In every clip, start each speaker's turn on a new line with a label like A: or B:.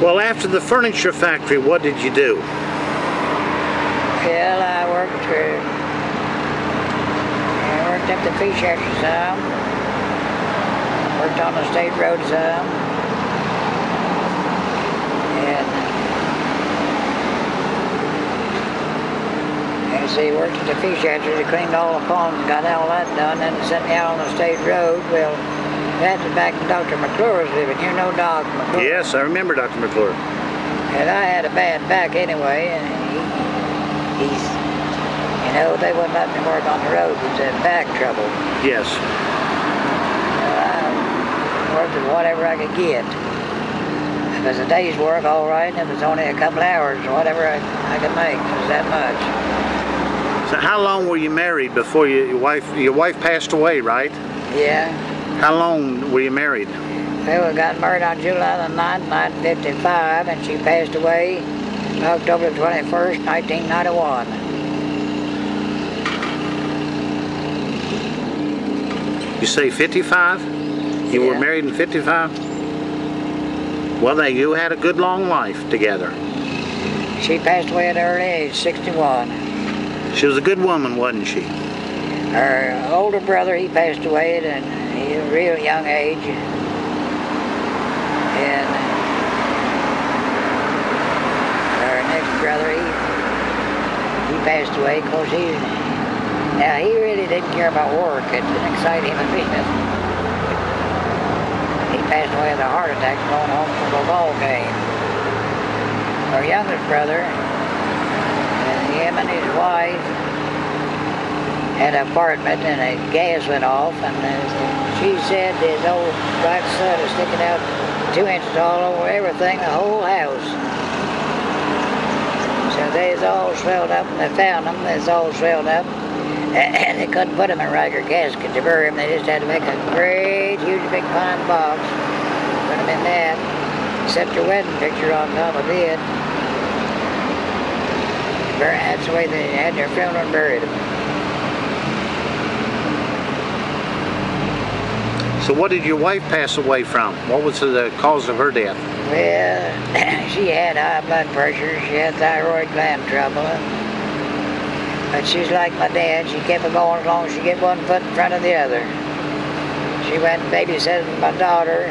A: Well, after the furniture factory, what did you do?
B: Well, I worked up the fish hatchery some. Worked on the state road some. And see, worked at the fish hatchery, they cleaned all the ponds and got all that done, then they sent me out on the state road. Well, that's back when Dr. McClure was living. You know Doc McClure?
A: Yes, I remember Dr. McClure.
B: And I had a bad back anyway, and he's, you know, they wouldn't let me work on the road because of back trouble.
A: Yes.
B: I worked at whatever I could get. If it was a day's work, all right, and if it was only a couple hours, whatever I could make, it was that much.
A: So how long were you married before your wife passed away, right?
B: Yeah.
A: How long were you married?
B: Well, we got married on July the 9th, 1955, and she passed away October the 21st, 1991.
A: You say 55? You were married in 55? Well, you had a good long life together.
B: She passed away at an early age, 61.
A: She was a good woman, wasn't she?
B: Her older brother, he passed away at a real young age. And our next brother, he passed away. Of course, he really didn't care about work. It didn't excite him a bit. He passed away with a heart attack going home from a ball game. Our youngest brother, him and his wife had an apartment, and a gas went off, and she said his old black soot is sticking out 2 inches all over everything, the whole house. So they was all swelled up, and they found them. They was all swelled up, and they couldn't put them in regular caskets to bury them. They just had to make a great, huge, big pine box, put them in that, set their wedding picture on top of it. That's the way they had their funeral and buried them.
A: So what did your wife pass away from? What was the cause of her death?
B: Well, she had high blood pressure, she had thyroid gland trouble, but she's like my dad. She kept it going as long as she get one foot in front of the other. She went and babysat my daughter,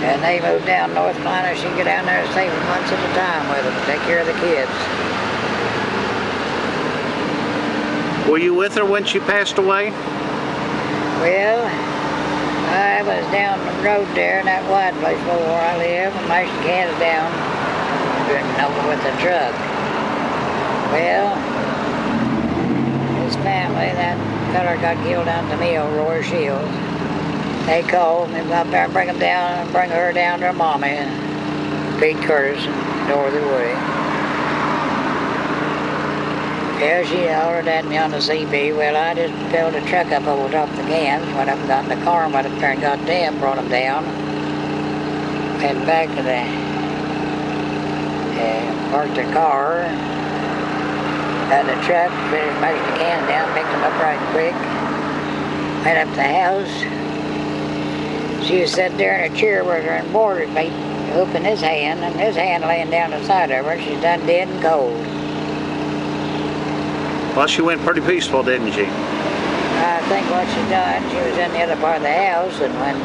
B: and they moved down North Carolina. She'd get down there and stay for months at a time with them, take care of the kids.
A: Were you with her when she passed away?
B: Well, I was down the road there in that wide place where I live, and my cans down, drifting over with the truck. Well, his family, that feller got killed down to me over Roy Shields. They called me up there and bring him down and bring her down to her mommy, Pete Curtis and Dorothy Woody. Yeah, she hollered at me on the CB. Well, I just filled the truck up over top the cans, went up and got in the car and went up there and got them, brought them down. Headed back to the, parked the car, got the truck, finished making the cans down, picked them up right quick. Went up to the house. She was sitting there in a chair with her and boarded me, hooping his hand, and his hand laying down the side of her. She's done dead and cold.
A: Well, she went pretty peaceful, didn't she?
B: I think what she done, she was in the other part of the house, and when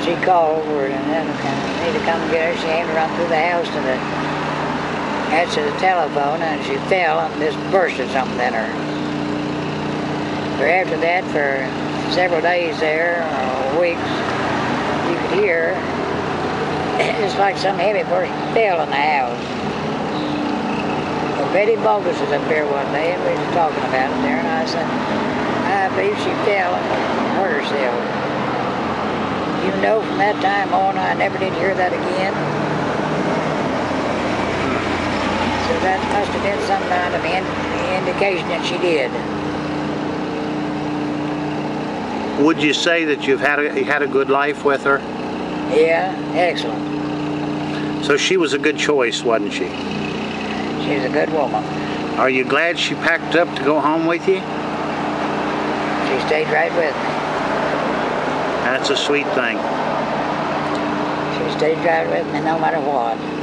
B: she called for it and then need to come get her, she had to run through the house to the edge of the telephone, and she fell and just bursted something in her. But after that, for several days there, or weeks, you could hear it's like some heavy person fell in the house. Well, Betty Bogus was up there one day, and we was talking about it there, and I said, I believe she fell and hurt herself. You know, from that time on, I never did hear that again. So that must have been some kind of indication that she did.
A: Would you say that you had a good life with her?
B: Yeah, excellent.
A: So she was a good choice, wasn't she?
B: She was a good woman.
A: Are you glad she packed up to go home with you?
B: She stayed right with me.
A: That's a sweet thing.
B: She stayed right with me no matter what.